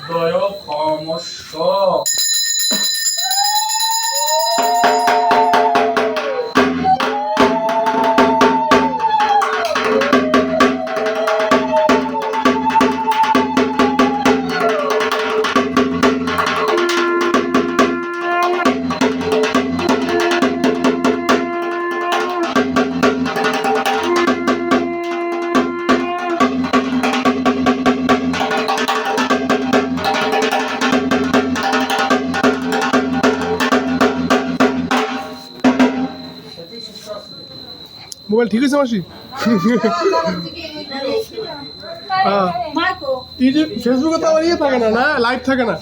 অদ্বয় ক্ষমস্ব। Mobile ঠিক আছে মাসি? ফেসবুকে তো আমার ইয়ে থাকে না, না লাইভ থাকে না।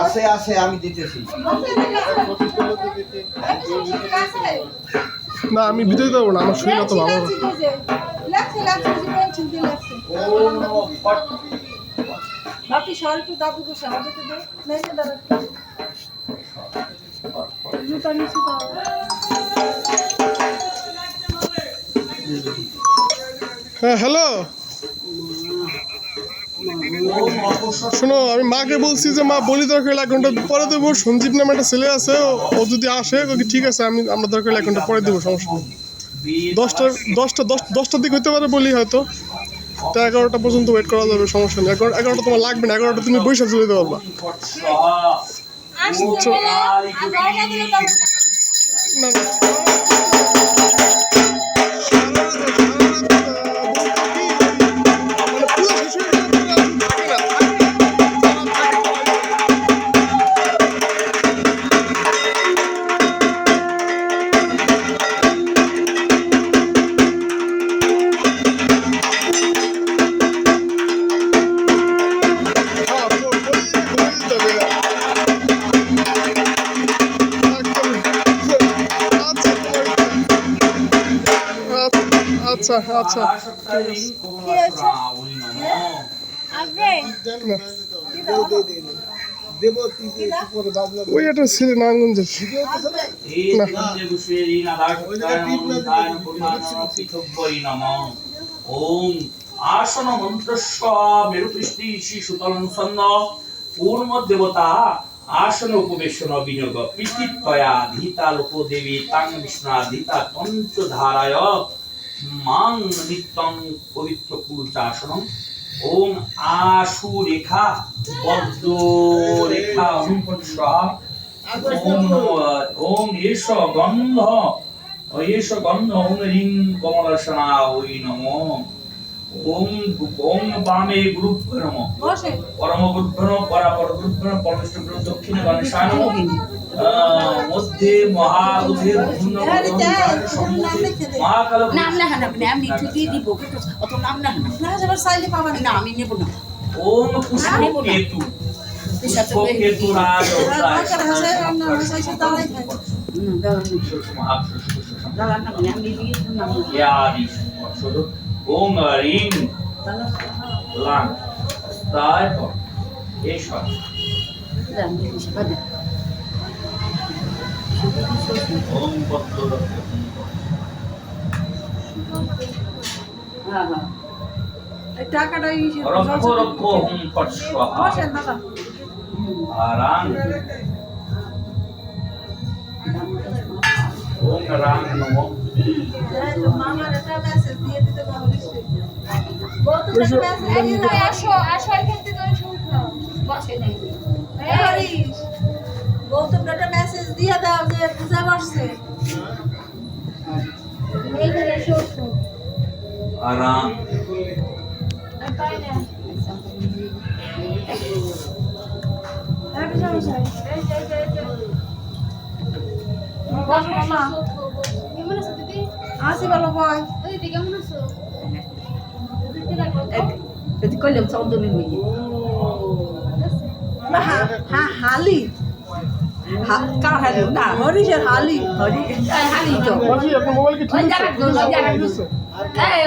আছে আছে, আমি দিতেছি। না আমি ভিতরে যাবো না, আমার শরীর অত ভালো না। বাকি শহরে তো দাদু বসে আমাদের তো নেই না দাদা। জুতা নিচে দাও। হ্যাঁ হ্যালো, শোনো আমি মাকে বলছি যে মা বলি দরকার 1 ঘন্টা পরে দেবো। সঞ্জীব নামে একটা ছেলে আছে, ও যদি আসে ঠিক আছে, আমরা দরকার 1 ঘন্টা পরে দেবো, সমস্যা নেই। 10টার দিক হতে পারে বলি হয়তো, তো 11টা পর্যন্ত ওয়েট করা যাবে, সমস্যা নেই। 11টা তোমার লাগবে না, 11টা তুমি বৈশা চলে দিতে পারবা। না না আচ্ছা আচ্ছা ওই একটা ছেলে নারায়ণগঞ্জের ওম আসন মন্ত্রস্ব মেরুপৃষ্টি সুতলং ছন্ন পূর্ণ দেবতা আসন উপবেশন বিনিয়োগ পৃথিবীয়া ধীতা লোকদেবী তাং বিষ্ণাধিতা পঞ্চধারায় মাং নিত্যং পবিত্র পুরুষাসনম। ওম আশু রেখা পদ্ম রেখা অনুপস্য। ওম এষ গন্ধ ওম রিং কমলাসনা ওই নমো। ওম ওম বামে গুরুভ্যো নমঃ পরম গুরুভ্যো নমঃ পরাপর গুরুভ্যো নমঃ পরমেশ্বর গুরু দক্ষিণে গণেশায় নমঃ। মধ্যে মহাবুধে মহাকাল নাম লেখা না, আমি একটু দিয়ে দিব, অত নাম লেখা না, আবার চাইলে পাবেন না, আমি নেব না। ওম পুষ্পকেতু পুষ্পকেতু রাজ ওম রিং লাং তারপর এসব ওম পদ্ম হ্যাঁ হ্যাঁ টাকাটা রক্ষ রক্ষ হুম পটস্বাহা বসেন দাদা। রাং ওম রাং নমঃ। মামার একটা মেসেজ দিয়ে দিতে বলিস গৌতম একটা মেসেজ দিয়ে দাও যে পূজা করছে। রাং আসি বলো বয় করলাম চন্দনের মেয়ে হালি কার হালি না, হরিশের হালি হরি হালি তো মাসি আপনার মোবাইল কি ঠিক আছে?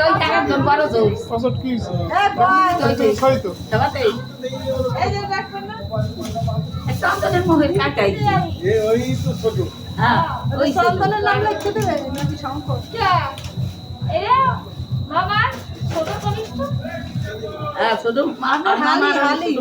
ওই জায়গার জন বড় জোর পাসওয়ার্ড কি আছে? বয় সরি তো এই যে রাখবেন না চন্দনের মোহের কাটাই ওই তো ছোট। হ্যাঁ ওই সন্তানের নাম লিখতে দেবে নাকি শঙ্কর? হ্যাঁ শুধু হালি হালি